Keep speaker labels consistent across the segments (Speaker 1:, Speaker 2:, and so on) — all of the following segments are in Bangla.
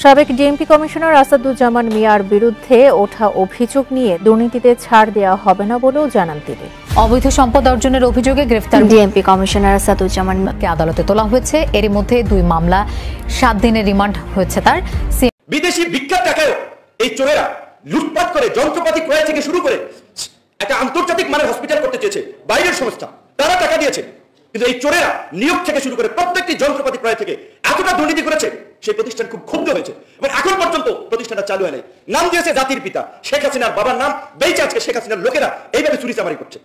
Speaker 1: সাবেক ডিএমপি কমিশনার আসাদুজ্জামান মিয়ার বিরুদ্ধে ওঠা অভিযোগ নিয়ে দুর্নীতিতে ছাড় দেওয়া হবে না বলেও জানান তিনি।
Speaker 2: অবৈধ সম্পদ অর্জনের অভিযোগে গ্রেফতার
Speaker 1: ডিএমপি কমিশনার আসাদুজ্জামানকে
Speaker 2: আদালতে তোলা হয়েছে। এরই মধ্যে 2 মামলা 7 দিনের রিমান্ড হয়েছে তার।
Speaker 3: বিদেশি বিখ্যাত টাকায় এই চোরেরা লুটপাট করে যন্ত্রপাতি ক্রয় থেকে শুরু করে একটা আন্তর্জাতিক মানের হসপিটাল করতে চেয়েছে বাইরের সংস্থা, তারা টাকা দিয়েছে। কিন্তু এই চোরেরা নিয়োগ থেকে শুরু করে প্রত্যেকটি যন্ত্রপাতি ক্রয় থেকে এতটা দুর্নীতি করেছে, সেই প্রতিষ্ঠান খুব ক্ষুব্ধ হয়েছে এবং এখন পর্যন্ত প্রতিষ্ঠানটা চালু হয় নাই। নাম দিয়েছে জাতির পিতা শেখ হাসিনার বাবার নাম, বেঁচে আজকে শেখ হাসিনার লোকেরা এইভাবে চুরিচামারি করছে।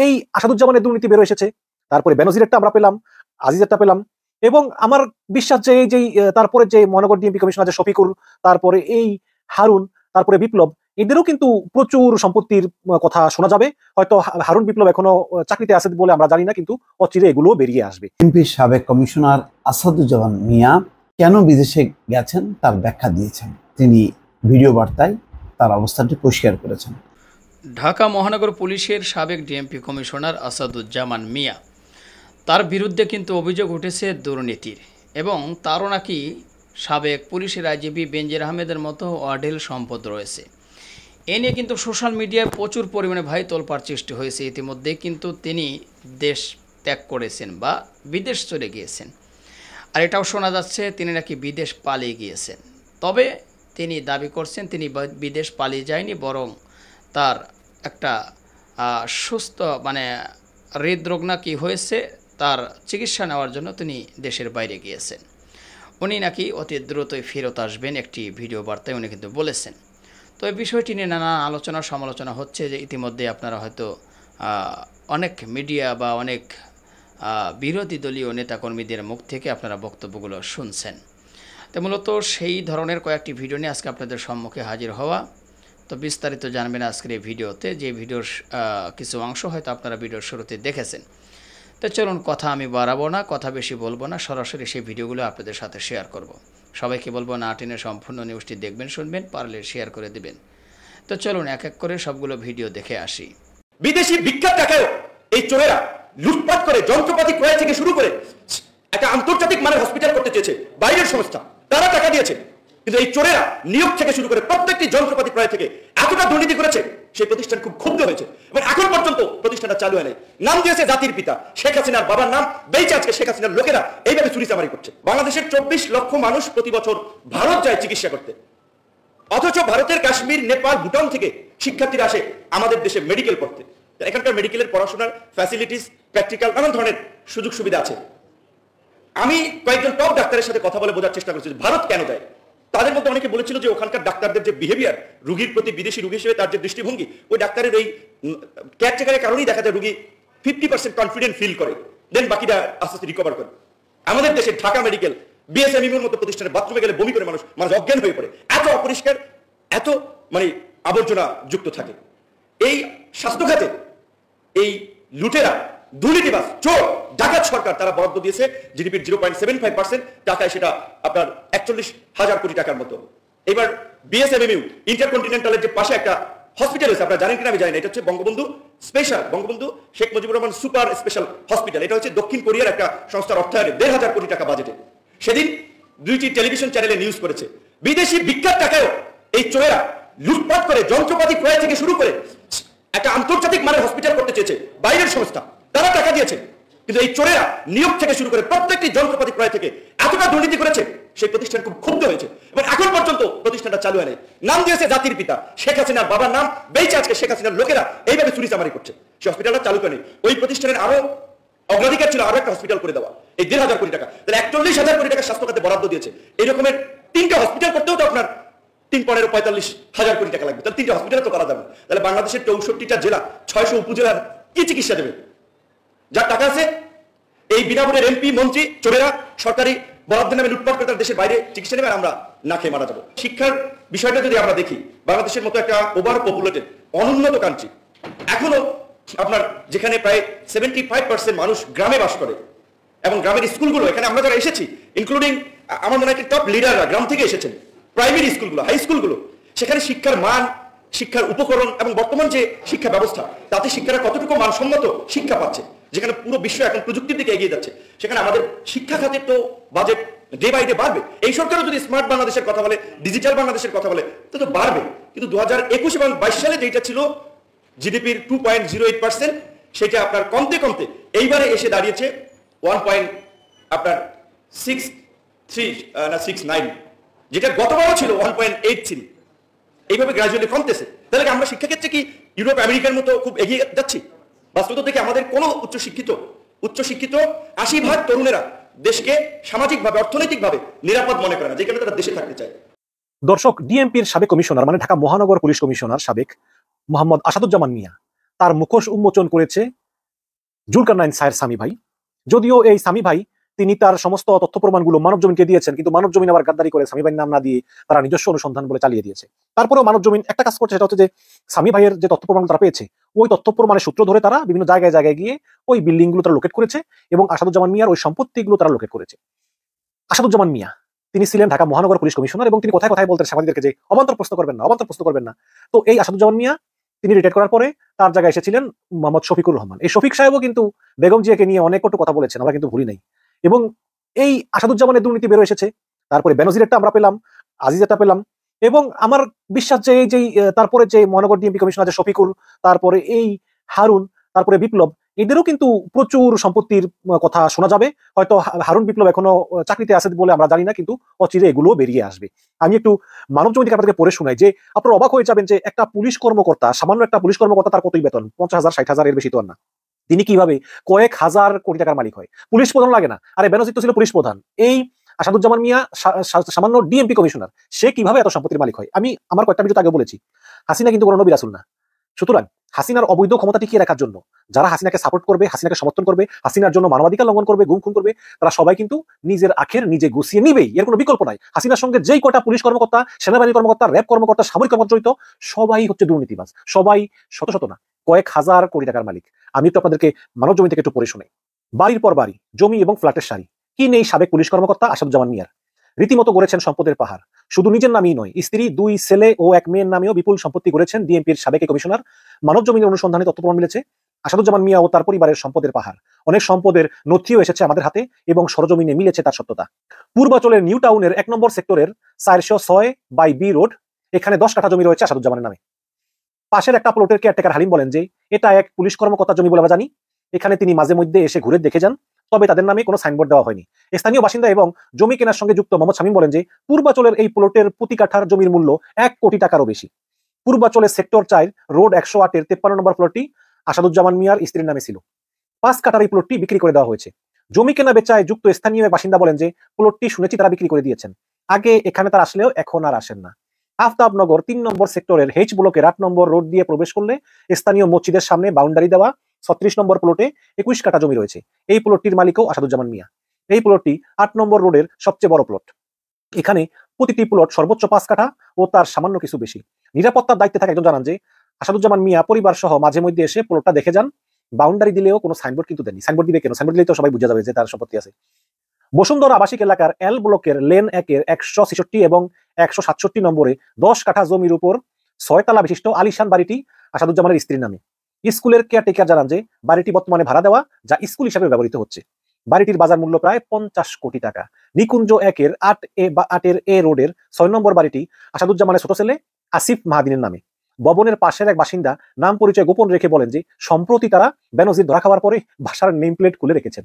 Speaker 4: এই আসাদুজ্জামানের দুর্নীতি বের এসেছে, তারপরে বেনজিরেরটা আমরা পেলাম, আজিজেরটা পেলাম, এবং আমার বিশ্বাস যে এই যে তারপরে যে মহানগর ডিএমপি কমিশনার যে শফিকুল, তারপরে এই হারুন, তারপরে বিপ্লব, এদেরও কিন্তু প্রচুর সম্পত্তির কথা শোনা যাবে। হয়তো হারুন বিপ্লব এখনো চাকরিতে আছে বলে আমরা জানি না, কিন্তু অচিরে এগুলো বেরিয়ে আসবে।
Speaker 5: ডিএমপির সাবেক কমিশনার আসাদুজ্জামান মিয়া কেন বিদেশে গেছেন তার ব্যাখ্যা দিয়েছেন। তিনি ভিডিও বার্তায় তার অবস্থানটি পরিষ্কার করেছেন।
Speaker 6: ঢাকা মহানগর পুলিশের সাবেক ডিএমপি কমিশনার আসাদুজ্জামান মিয়া, তার বিরুদ্ধে কিন্তু অভিযোগ উঠেছে দুর্নীতির, এবং তারও নাকি সাবেক পুলিশের আইজিপি বেনজির আহমেদের মতো অঢেল সম্পদ রয়েছে। এ নিয়ে কিন্তু সোশ্যাল মিডিয়ায় প্রচুর পরিমাণে তোলপাড় সৃষ্টি হয়েছে। ইতিমধ্যে কিন্তু তিনি দেশ ত্যাগ করেছেন বা বিদেশ চলে গিয়েছেন, আর এটাও শোনা যাচ্ছে তিনি নাকি বিদেশ পালিয়ে গিয়েছেন। তবে তিনি দাবি করছেন তিনি বিদেশ পালিয়ে যায়নি, বরং তার একটা সুস্থ হৃদরোগ নাকি হয়েছে, তার চিকিৎসা নেওয়ার জন্য তিনি দেশের বাইরে গিয়েছেন। উনি নাকি অতি দ্রুতই ফেরত আসবেন, একটি ভিডিও বার্তায় উনি কিন্তু বলেছেন। তো এই বিষয়টি নিয়ে নানা আলোচনা সমালোচনা হচ্ছে, যে ইতিমধ্যে আপনারা হয়তো অনেক মিডিয়া বা অনেক বিরোধী দলীয় নেতাকর্মীদের মুখ থেকে আপনারা বক্তব্যগুলো শুনছেন। তো মূলত সেই ধরনের কয়েকটি ভিডিও নিয়ে আজকে আপনাদের সম্মুখে হাজির হওয়া। তো বিস্তারিত জানবেন আজকের এই ভিডিওতে, যে ভিডিওর কিছু অংশ হয়তো আপনারা ভিডিওর শুরুতে দেখেছেন। তো চলুন, কথা আমি বাড়াবো না, কথা বেশি বলবো না, সরাসরি সেই ভিডিওগুলো আপনাদের সাথে শেয়ার করব। সবাইকে বলবো না টেনে সম্পূর্ণ নিউজটি দেখবেন, শুনবেন, পারলে শেয়ার করে দিবেন। তো চলুন এক এক করে সবগুলো ভিডিও দেখে আসি।
Speaker 3: বিদেশি বিখ্যাত টাকায় এই চোরেরা লুটপাট করে যন্ত্রপাতি ক্রয় থেকে শুরু করে একটা আন্তর্জাতিক মানের হসপিটাল করতে চেয়েছে বাইরের সংস্থা, তারা টাকা দিয়েছে। কিন্তু এই চোরেরা নিয়োগ থেকে শুরু করে প্রত্যেকটি যন্ত্রপাতি ক্রয় থেকে এতটা দুর্নীতি করেছে, সেই প্রতিষ্ঠান খুব ক্ষুব্ধ হয়েছে এবং এখন পর্যন্ত প্রতিষ্ঠানটা চালু হয় নাই। নাম দিয়েছে জাতির পিতা শেখ হাসিনার বাবার নাম, বেঁচে আজকে শেখ হাসিনার লোকেরা এইভাবে চুরিচামারি করছে। বাংলাদেশের 24 লক্ষ মানুষ প্রতি বছর ভারত যায় চিকিৎসা করতে, অথচ ভারতের কাশ্মীর, নেপাল, ভুটান থেকে শিক্ষার্থীরা আসে আমাদের দেশে মেডিকেল পড়তে। এখানকার মেডিকেলের পড়াশোনার ফ্যাসিলিটিস, প্র্যাকটিক্যাল নানান ধরনের সুযোগ সুবিধা আছে। আমি কয়েকজন টপ ডাক্তারের সাথে কথা বলে বোঝার চেষ্টা করেছি ভারত কেন যায়। তাদের মধ্যে অনেকে বলেছিল যে ওখানকার ডাক্তারদের যে বিহেভিয়ার, রুগীর প্রতি বিদেশি রুগী হিসেবে তার যে দৃষ্টিভঙ্গি, ওই ডাক্তারের ওই কেয়ারটেকারের কারণেই দেখা যায় রুগী 50% কনফিডেন্ট ফিল করে, দেন বাকিটা আস্তে আস্তে রিকভার করে। আমাদের দেশে ঢাকা মেডিকেল, বিএসএমইউর মতো প্রতিষ্ঠানে বাথরুমে গেলে বমি করে মানুষ অজ্ঞান হয়ে পড়ে, এত অপরিষ্কার, এত আবর্জনা যুক্ত থাকে। এই স্বাস্থ্য খাতে এই লুটেরা, দুর্নীতিবাজ, চোর, ডাকাত সরকার তারা বরাদ্দ দিয়েছে জিডিপির 0.75% টাকায়, সেটা আপনার 41,000 কোটি টাকার মতো। এবার বিএসএমইউ ইন্টারকন্টিনেন্টালের যে পাশে একটা হসপিটাল হয়েছে, আপনারা জানেন কিনা আমি জানি না, এটা হচ্ছে Bangabandhu special, Bangabandhu Sheikh Mujibur Rahman super special hospital. এটা হচ্ছে দক্ষিণ কোরিয়ার একটা সংস্থার অর্থায়নে 1,500 কোটি টাকা বাজেটে। সেদিন 2টি টেলিভিশন চ্যানেলে নিউজ করেছে বিদেশি বিখ্যাত টাকায়ও এই চোরেরা লুটপাট করে যন্ত্রপাতি ক্রয় থেকে শুরু করে একটা আন্তর্জাতিক মানের হসপিটাল করতে চেয়েছে বাইরের সংস্থা, তারা টাকা দিয়েছে। কিন্তু এই চোরেরা নিয়োগ থেকে শুরু করে প্রত্যেকটি যন্ত্রপাতি ক্রয় থেকে এতটা দুর্নীতি করেছে, সেই প্রতিষ্ঠান খুব ক্ষুব্ধ হয়েছে এবং এখন পর্যন্ত প্রতিষ্ঠানটা চালু হয় নাই। নাম দিয়েছে জাতির পিতা শেখ হাসিনার বাবার নাম, বেঁচে আজকে শেখ হাসিনার লোকেরা এইভাবে চুরিচামারি করছে। সেই হসপিটালটা চালু করেনি। ওই প্রতিষ্ঠানের আরো অগ্রাধিকার ছিল আরো একটা হসপিটাল করে দেওয়া, এই 1,500 কোটি টাকা, তাহলে 41,000 কোটি টাকা স্বাস্থ্য খাতে বরাদ্দ দিয়েছে। এই রকমের 3টা হসপিটাল করতেও তো আপনার 45,000 কোটি টাকা লাগবে, তাহলে 3টা হসপিটাল তো করা যাবে। তাহলে বাংলাদেশের 64টা জেলা, 600 উপজেলার কি চিকিৎসা দেবে? যার টাকা আছে এই বিনামূল্যের এমপি, মন্ত্রী, চোরেরা সরকারি বরাদ্দের নামে লুটপাট করে তার দেশের বাইরে চিকিৎসা নেবে, আমরা না খেয়ে মারা যাবো। শিক্ষার বিষয়টা যদি আমরা দেখি, বাংলাদেশের মতো একটা ওভার পপুলেটেড অনুন্নত কান্ট্রি, এখনো আপনার যেখানে প্রায় 75% মানুষ গ্রামে বাস করে, এবং গ্রামের স্কুলগুলো, এখানে আমরা যারা এসেছি ইনক্লুডিং আমার মনে হয় টপ লিডাররা গ্রাম থেকে এসেছেন, প্রাইমারি স্কুলগুলো, হাই স্কুলগুলো, সেখানে শিক্ষার মান, শিক্ষার উপকরণ এবং বর্তমান যে শিক্ষা ব্যবস্থা তাতে শিক্ষারা কতটুকু মানসম্মত শিক্ষা পাচ্ছে, যেখানে পুরো বিশ্ব এখন প্রযুক্তির দিকে এগিয়ে যাচ্ছে, সেখানে আমাদের শিক্ষা খাতের তো বাজেট ডে বাই ডে বাড়বে। এই সরকারও যদি স্মার্ট বাংলাদেশের কথা বলে, ডিজিটাল বাংলাদেশের কথা বলে, তো বাড়বে। কিন্তু 2021 এবং 22 সালে যেটা ছিল জিডিপির 2.08%, সেটা আপনার কমতে কমতে এইবারে এসে দাঁড়িয়েছে 1.69, যেটা গতবারও ছিল 1.83। এইভাবে গ্রাজুয়ালি কমতেছে। তাহলে আমরা শিক্ষাক্ষেত্রে কি ইউরোপ আমেরিকার মতো খুব এগিয়ে যাচ্ছি? বাস্তবতা থেকে আমাদের কোনো উচ্চশিক্ষিত 80% তরুণেরা দেশকে সামাজিকভাবে অর্থনৈতিকভাবে নিরাপদ মনে করে না, যেখানে তারা দেশে থাকতে চায়।
Speaker 4: দর্শক, ডিএমপির সাবেক কমিশনার মানে ঢাকা মহানগর পুলিশ কমিশনার সাবেক মোহাম্মদ আসাদুজ্জামান মিয়া তার মুখোশ উন্মোচন করেছে জুলকারনাইন সায়ের সামি ভাই। যদিও এই সামি ভাই তিনি তার সমস্ত তথ্য প্রমাণগুলো মানবজমিনকে দিয়েছেন, কিন্তু মানবজমিন আবার গাদ্দারি করে সামি ভাইয়ের নাম না দিয়ে তারা নিজস্ব অনুসন্ধান বলে চালিয়ে দিয়েছে। তারপরেও মানবজমিন একটা কাজ করছে, সেটা হচ্ছে যে সামি ভাইয়ের যে তথ্য প্রমাণ তারা পেয়েছে, ওই তথ্য প্রমাণের সূত্র ধরে তারা বিভিন্ন জায়গায় জায়গায় গিয়ে ওই বিল্ডিং গুলো তারা লোকেট করেছে এবং আসাদুজ্জামান মিয়ার ওই সম্পত্তিগুলো তারা লোকেট করেছে। আসাদুজ্জামান মিয়া তিনি ছিলেন ঢাকা মহানগর পুলিশ কমিশনার এবং তিনি কোথায় কোথায় বলতেন সাংবাদিকদেরকে যে অবান্তর প্রশ্ন করবেন না, অবান্তর প্রশ্ন করবেন না। তো এই আসাদুজ্জামান মিয়া তিনি রিটায়ার করার পরে তার জায়গায় এসেছিলেন মোহাম্মদ শফিকুর রহমান। এই শফিক সাহেবও কিন্তু বেগম জিয়াকে নিয়ে অনেক কটু কথা বলেছেন, আমরা কিন্তু ভুলি নাই। এবং এই আসাদুজ্জামানের দুর্নীতি বেরো এসেছে, তারপরে বেনজিরেরটা আমরা পেলাম, আজিজেরটা পেলাম, এবং আমার বিশ্বাস যে এই যে তারপরে যে মহানগর ডিএমপি কমিশনার যে শফিকুর, তারপরে এই হারুন, তারপরে বিপ্লব, এদেরও কিন্তু প্রচুর সম্পত্তির কথা শোনা যাবে। হয়তো হারুন বিপ্লব এখনো চাকরিতে আছে বলে আমরা জানি না, কিন্তু অচিরে এগুলো বেরিয়ে আসবে। আমি একটু মানবজমিন থেকে আপনাদেরকে পড়ে শোনাই যে আপনারা অবাক হয়ে যাবেন যে একটা পুলিশ কর্মকর্তা, সামান্য একটা পুলিশ কর্মকর্তা, তার কতই বেতন? 50,000 60,000 এর বেশি তো আর না। তিনি কিভাবে কয়েক হাজার কোটি টাকার মালিক হয়? পুলিশ প্রধান লাগে না? আরে বেনজির তো ছিল পুলিশ প্রধান। এই আসাদুজ্জামান মিয়া সামান্য ডিএমপি কমিশনার, সে কিভাবে এত সম্পত্তির মালিক হয়? আমি আমার কয়েকটা ভিডিওতে আগে বলেছি, হাসিনা কিন্তু কোনো নবী রাসূল না। সুতরাং হাসিনার অবৈধ ক্ষমতা টিকিয়ে রাখার জন্য যারা হাসিনাকে সাপোর্ট করবে, হাসিনাকে সমর্থন করবে, হাসিনার জন্য মানবাধিকার লঙ্ঘন করবে, গুম খুন করবে, তারা সবাই কিন্তু নিজের আখের নিজে গুছিয়ে নিবেই, এর কোনো বিকল্প নাই। হাসিনার সঙ্গে যেই কটা পুলিশ কর্মকর্তা, সেনাবাহিনী কর্মকর্তা, র্যাব কর্মকর্তা, সামরিক কর্মকর্তা জড়িত, সবাই হচ্ছে দুর্নীতিবাজ, সবাই শত শত না কয়েক হাজার কোটি টাকার মালিক। আমি তো আপনাদেরকে মানবজমিন থেকে একটু পড়ে শোনাই। বাড়ির পর বাড়ি, জমি এবং ফ্ল্যাটের সারি, কি নেই সাবেক পুলিশ কর্মকর্তা আসাদুজ্জামান মিয়ার? রীতিমতো গড়েছেন সম্পদের পাহাড়। শুধু নিজের নামেই নয়, স্ত্রী, 2 ছেলে ও 1 মেয়ের নামেও বিপুল সম্পত্তি গড়েছেন ডিএমপির সাবেক কমিশনার। মানবজমিনের অনুসন্ধানে তথ্য প্রমাণ মিলেছে আসাদুজ্জামান মিয়া ও তার পরিবারের সম্পদের পাহাড়। অনেক সম্পদের নথিও এসেছে আমাদের হাতে এবং সরজমিনে মিলেছে তার সত্যতা। পূর্বাচলের নিউ টাউনের 1 নম্বর সেক্টরের 406/B রোড, এখানে 10 কাঠা জমি রয়েছে আসাদুজ্জামানের নামে। পাশের একটা প্লটের কেয়ারটেকার হালিম বলেন যে এটা এক পুলিশ কর্মকর্তা জমি বলে আমরা জানি, এখানে তিনি মাঝে মধ্যে এসে ঘুরে দেখে যান, তবে তাদের নামে কোনো সাইনবোর্ড দেওয়া হয়নি। স্থানীয় বাসিন্দা এবং জমি কেনার সঙ্গে যুক্ত মোহাম্মদ শামীম বলেন যে পূর্বাচলের এই প্লটের প্রতি কাঠার জমির মূল্য 1 কোটি টাকারও বেশি। পূর্বাচলের সেক্টর 4 রোড 108-এর 53 নম্বর প্লটটি আসাদুজ্জামান মিয়ার স্ত্রীর নামে ছিল। 5 কাঠার এই প্লটটি বিক্রি করে দেওয়া হয়েছে। জমি কেনা বেচায় যুক্ত স্থানীয় বাসিন্দা বলেন যে প্লটটি শুনেছি তারা বিক্রি করে দিয়েছেন, আগে এখানে তারা আসলেও এখন আর আসেন না। আফতাবনগর 3 নম্বর সেক্টরের H ব্লকের 8 নম্বর রোড দিয়ে প্রবেশ করলে স্থানীয় মসজিদের সামনে বাউন্ডারি দেওয়া 36 নম্বর প্লটে 21 কাঠা জমি রয়েছে। এই প্লটটির মালিকও আসাদুজ্জামান মিয়া। এই প্লটটি 8 নম্বর রোডের সবচেয়ে বড় প্লট। এখানে প্রতিটি প্লট সর্বোচ্চ 5 কাঠা ও তার সামান্য কিছু বেশি। নিরাপত্তার দায়িত্বে থাকা একজন জানান যে আসাদুজ্জামান মিয়া পরিবার সহ মাঝে মধ্যে এসে প্লটটা দেখে যান, বাউন্ডারি দিলেও কোনো সাইনবোর্ড কিন্তু দেননি। সাইনবোর্ড দিবে কেন? সাইনবোর্ড দিলেই তো সবাই বুঝে যাবে যে তার সম্পত্তি আছে। বসুন্ধরা আবাসিক এলাকার L ব্লকের লেন 1-এর 166 এবং 167 নম্বরে 10 কাঠা জমির উপর 6 তলা বিশিষ্ট আলিশান বাড়িটি আসাদুজ্জামানের স্ত্রীর নামে। স্কুলের কেয়ারটেকার জানান যে বাড়িটি বর্তমানে ভাড়া দেওয়া, যা স্কুল হিসেবে ব্যবহৃত হচ্ছে। বাড়িটির বাজার মূল্য প্রায় 50 কোটি টাকা। নিকুঞ্জ 1-এর 8-এর A রোডের 6 নম্বর বাড়িটি আসাদুজ্জামানের ছোট ছেলে আসিফ মাহাদিনের নামে। ভবনের পাশের এক বাসিন্দা নাম পরিচয় গোপন রেখে বলেন যে সম্প্রতি তারা বেনজির ধরা খাওয়ার পরে বাসার নেম প্লেট খুলে রেখেছেন।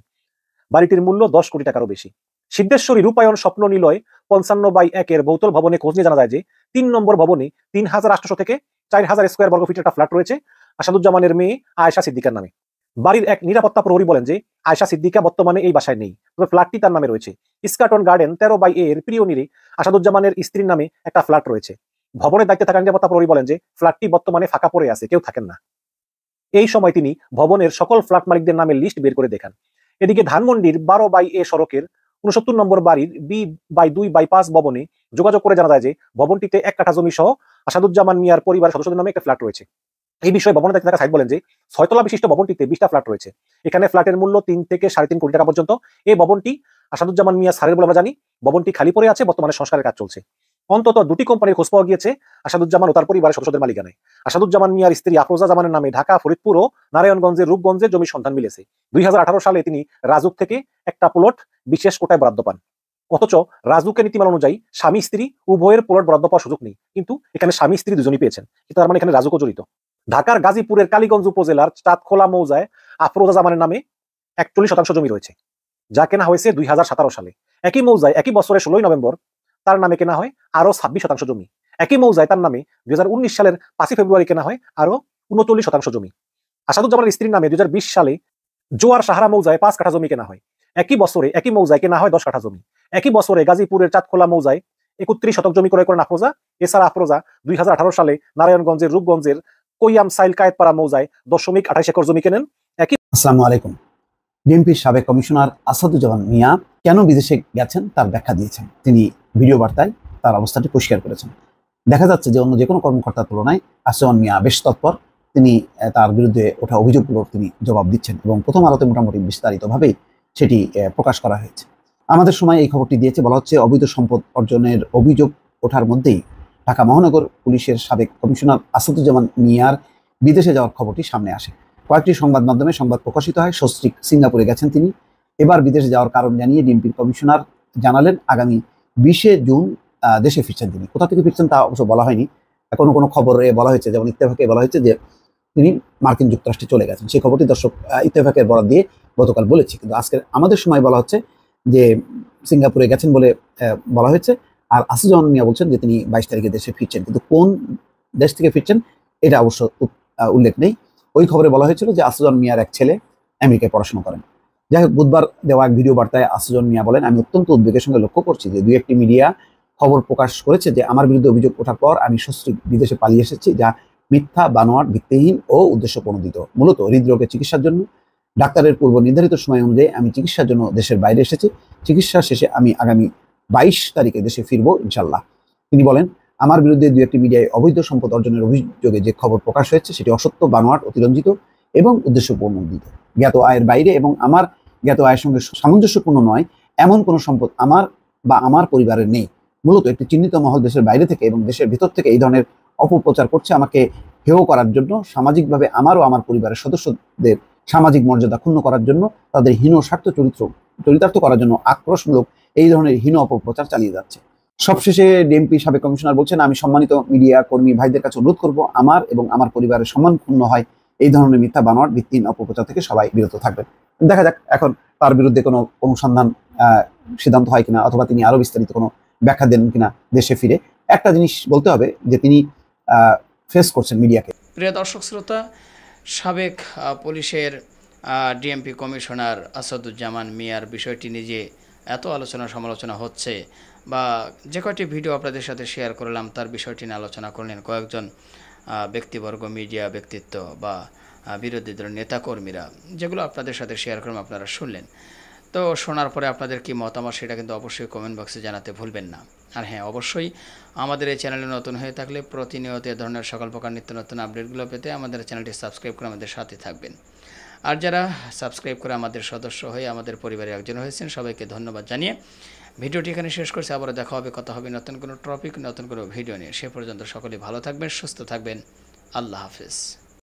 Speaker 4: বাড়িটির মূল্য 10 কোটি টাকারও বেশি। সিদ্ধেশ্বরী রূপায়ণ স্বপ্ন নিলয় 55/1-এর বহুতল ভবনে খোঁজ নিয়ে জানা যায় যে 3 নম্বর ভবনে 3800 থেকে 4000 স্কয়ার বর্গ ফিটের একটা ফ্ল্যাট রয়েছে আসাদুজ্জামানের মেয়ে আয়েশা সিদ্দিকার নামে। বাড়ির এক নিরাপত্তা প্রহরী বলেন যে আয়েশা সিদ্দিকা বর্তমানে এই বাসায় নেই, তবে ফ্ল্যাটটি তার নামে রয়েছে। ইস্কাটন গার্ডেন 13/A-এর পিওনিরে আসাদুজ্জামানের স্ত্রীর নামে একটা ফ্ল্যাট রয়েছে। ভবনের দায়িত্বে থাকা নিরাপত্তা প্রহরী বলেন যে ফ্ল্যাটটি বর্তমানে ফাঁকা পড়ে আছে, কেউ থাকেন না। এই সময় তিনি ভবনের সকল ফ্ল্যাট মালিকদের নামের লিস্ট বের করে দেখান। এদিকে ধানমন্ডির 12/A সড়কের 69 নম্বর বাড়ির B/2/5 ভবনে যোগাযোগ করে জানা যায় যে ভবনটিতে 1 কাঠা জমি সহ আসাদুজ্জামান মিয়ার পরিবারের সদস্যদের নামে একটা ফ্ল্যাট রয়েছে। এই বিষয়ে ভবনের দায়িত্বে থাকা সাইদ বলেন যে 6 তলা বিশিষ্ট ভবনটিতে 20টা ফ্ল্যাট রয়েছে। এখানে ফ্ল্যাটের মূল্য 3 থেকে 3.5 কোটি টাকা পর্যন্ত। এই ভবনটি আসাদুজ্জামান মিয়া স্যারের বলে আমরা জানি। ভবনটি খালি পড়ে আছে, বর্তমানে সংস্কারের কাজ চলছে। অন্তত 2টি কোম্পানির খোঁজ পাওয়া গিয়েছে আসাদুজ্জামান ও তার পরিবারের সদস্যদের মালিকানায়। আসাদুজ্জামান মিয়ার স্ত্রী আফরোজা জামানের নামে ঢাকা, ফরিদপুর ও নারায়ণগঞ্জের রূপগঞ্জে জমির সন্ধান মিলেছে। 2018 সালে তিনি রাজুক থেকে একটা প্লট বিশেষ কোটায় বরাদ্দ পান। অথচ রাজুকের নীতিমালা অনুযায়ী স্বামী স্ত্রী উভয়ের প্লট বরাদ্দ পাওয়ার সুযোগ নেই, কিন্তু এখানে স্বামী স্ত্রী দুজনই পেয়েছেন। তার মানে এখানে রাজুকও জড়িত। ঢাকার গাজীপুরের কালীগঞ্জ উপজেলার চাঁদখোলা মৌজায় আফরোজা জামানের নামে 41% জমি রয়েছে, যা কেনা হয়েছে 2017 সালে। একই মৌজায় একই বছরের 16 নভেম্বর তার নামে কেনা হয় আরো 26% জমি। একই মৌজায় তার নামে 2019 সালের 5 ফেব্রুয়ারি কেনা হয় আরো 39% জমি। আসাদুজ্জামানের স্ত্রীর নামে 2020 সালে জোয়ার সাহারা মৌজায় 5 কাঠা জমি কেনা হয়। একই বছরে একই মৌজায় কেনা হয় 10 কাঠা জমি। একই বছরে গাজীপুরের চাঁদখোলা মৌজায় 31 শতক জমি ক্রয় করেন আফরোজা। এছাড়া আফরোজা 2018 সালে নারায়ণগঞ্জের রূপগঞ্জের কৈয়াম সাইল কায়েতপাড়া মৌজায় 0.28 একর জমি কেনেন।
Speaker 5: আসসালামু আলাইকুম। ডিএমপির সাবেক কমিশনার আসাদুজ্জামান মিয়া কেন বিদেশে গেছেন তার ব্যাখ্যা দিয়েছেন। তিনি ভিডিও বার্তায় তার অবস্থাটি পরিষ্কার করেছেন। দেখা যাচ্ছে যে অন্য যে কোনো কর্মকর্তার তুলনায় আসাদুজ্জামান মিয়া বেশ তৎপর। তিনি তার বিরুদ্ধে ওঠা অভিযোগগুলোর তিনি জবাব দিচ্ছেন এবং প্রথম আলোতে মোটামুটি বিস্তারিতভাবেই সেটি প্রকাশ করা হয়েছে। আমাদের সময় এই খবরটি দিয়েছে, বলা হচ্ছে অবৈধ সম্পদ অর্জনের অভিযোগ ওঠার মধ্যেই ঢাকা মহানগর পুলিশের সাবেক কমিশনার আসাদুজ্জামান মিয়ার বিদেশে যাওয়ার খবরটি সামনে আসে। কয়েকটি সংবাদ মাধ্যমে সংবাদ প্রকাশিত হয় সস্ত্রীক সিঙ্গাপুরে গেছেন তিনি। এবার বিদেশে যাওয়ার কারণ জানিয়ে ডিএমপির কমিশনার জানালেন আগামী 20 জুন দেশে ফিরছেন তিনি। কোথা থেকে ফিরছেন তা অবশ্য বলা হয়নি। কোনো কোনো খবরে বলা হয়েছে, যেমন ইত্তেফাকে বলা হয়েছে যে তিনি মার্কিন যুক্তরাষ্ট্রে চলে গেছেন। সেই খবরটি দর্শক ইত্তেফাকের বরাত দিয়ে গতকাল বলেছি, কিন্তু আজকে আমাদের সময় বলা হচ্ছে যে সিঙ্গাপুরে গেছেন বলে বলা হয়েছে। আর আসাদুজ্জামান মিয়া বলছেন যে তিনি 22 তারিখে দেশে ফিরছেন, কিন্তু কোন দেশ থেকে ফিরছেন এটা অবশ্য উল্লেখ নেই। ওই খবরে বলা হয়েছিল যে আসাদুজ্জামান মিয়ার এক ছেলে আমেরিকায় পড়াশোনা করেন। যাই হোক, বুধবার দেওয়া এক ভিডিও বার্তায় আসাদুজ্জামান মিয়া বলেন, আমি অত্যন্ত উদ্বেগের সঙ্গে লক্ষ্য করছি যে 2-1টি মিডিয়া খবর প্রকাশ করেছে যে আমার বিরুদ্ধে অভিযোগ ওঠার পর আমি সস্ত্রীক বিদেশে পালিয়ে এসেছি, যা মিথ্যা, বানোয়াট, ভিত্তিহীন ও উদ্দেশ্য প্রণোদিত। মূলত হৃদরোগের চিকিৎসার জন্য ডাক্তারের পূর্ব নির্ধারিত সময় অনুযায়ী আমি চিকিৎসার জন্য দেশের বাইরে এসেছি। চিকিৎসা শেষে আমি আগামী 22 তারিখে দেশে ফিরবো ইনশাল্লাহ। তিনি বলেন, আমার বিরুদ্ধে 2-1টি মিডিয়ায় অবৈধ সম্পদ অর্জনের অভিযোগে যে খবর প্রকাশ হয়েছে সেটি অসত্য, বানোয়াট, অতিরঞ্জিত এবং উদ্দেশ্য প্রণোদিত। জ্ঞাত আয়ের বাইরে এবং আমার জ্ঞাত আয়ের সঙ্গে সামঞ্জস্যপূর্ণ নয় এমন কোনো সম্পদ আমার বা আমার পরিবারের নেই। মূলত একটি চিহ্নিত মহল দেশের বাইরে থেকে এবং দেশের ভিতর থেকে এই ধরনের অপপ্রচার করছে আমাকে হেয় করার জন্য, সামাজিকভাবে আমার ও আমার পরিবারের সদস্যদের সামাজিক মর্যাদা ক্ষুণ্ণ করার জন্য, তাদের হীন স্বার্থ চরিতার্থ করার জন্য আক্রোশমূলক এই ধরনের হীন অপপ্রচার চালিয়ে যাচ্ছে। সবশেষে ডিএমপি সাবেক কমিশনার বলছেন, আমি সম্মানিত মিডিয়া কর্মী ভাইদের কাছে অনুরোধ করব, আমার এবং আমার পরিবারের সম্মান ক্ষুণ্ণ হয় এই ধরনের মিথ্যা, বানোয়াট, ভিত্তিহীন অপপ্রচার থেকে সবাই বিরত থাকবেন। দেখা যাক এখন তার বিরুদ্ধে কোনো অনুসন্ধান সিদ্ধান্ত হয় কিনা, অথবা তিনি আরো বিস্তারিত কোনো ব্যাখ্যা দেন কিনা দেশে ফিরে। একটা জিনিস বলতে হবে যে তিনি ফেস করছেন মিডিয়াকে।
Speaker 6: প্রিয় দর্শক শ্রোতা, সাবেক পুলিশের ডিএমপি কমিশনার আসাদুজ্জামান মিয়ার বিষয়টি নিয়ে এত আলোচনা সমালোচনা হচ্ছে, বা যে কয়টি ভিডিও আপনাদের সাথে শেয়ার করলাম তার বিষয়টি নিয়ে আলোচনা করলেন কয়েকজন ব্যক্তিবর্গ, মিডিয়া ব্যক্তিত্ব বা বিরোধী দলের নেতাকর্মীরা, যেগুলো আপনাদের সাথে শেয়ার করলাম, আপনারা শুনলেন। তো শোনার পরে আপনাদের কি মতামত সেটা কিন্তু অবশ্যই কমেন্ট বক্সে জানাতে ভুলবেন না। আর হ্যাঁ, অবশ্যই আমাদের এই চ্যানেলে নতুন হয়ে থাকলে প্রতিনিয়ত এ ধরনের সকল প্রকার নিত্য নতুন আপডেটগুলো পেতে আমাদের চ্যানেলটি সাবস্ক্রাইব করে আমাদের সাথে থাকবেন। আর যারা সাবস্ক্রাইব করে আমাদের সদস্য হয়ে আমাদের পরিবারের একজন হয়েছেন, সবাইকে ধন্যবাদ জানিয়ে ভিডিওটি এখানে শেষ করছি। আবার দেখা হবে, কথা হবে নতুন কোনো টপিক, নতুন কোনো ভিডিও নিয়ে। সে পর্যন্ত সকলে ভালো থাকবেন, সুস্থ থাকবেন। আল্লাহ হাফেজ।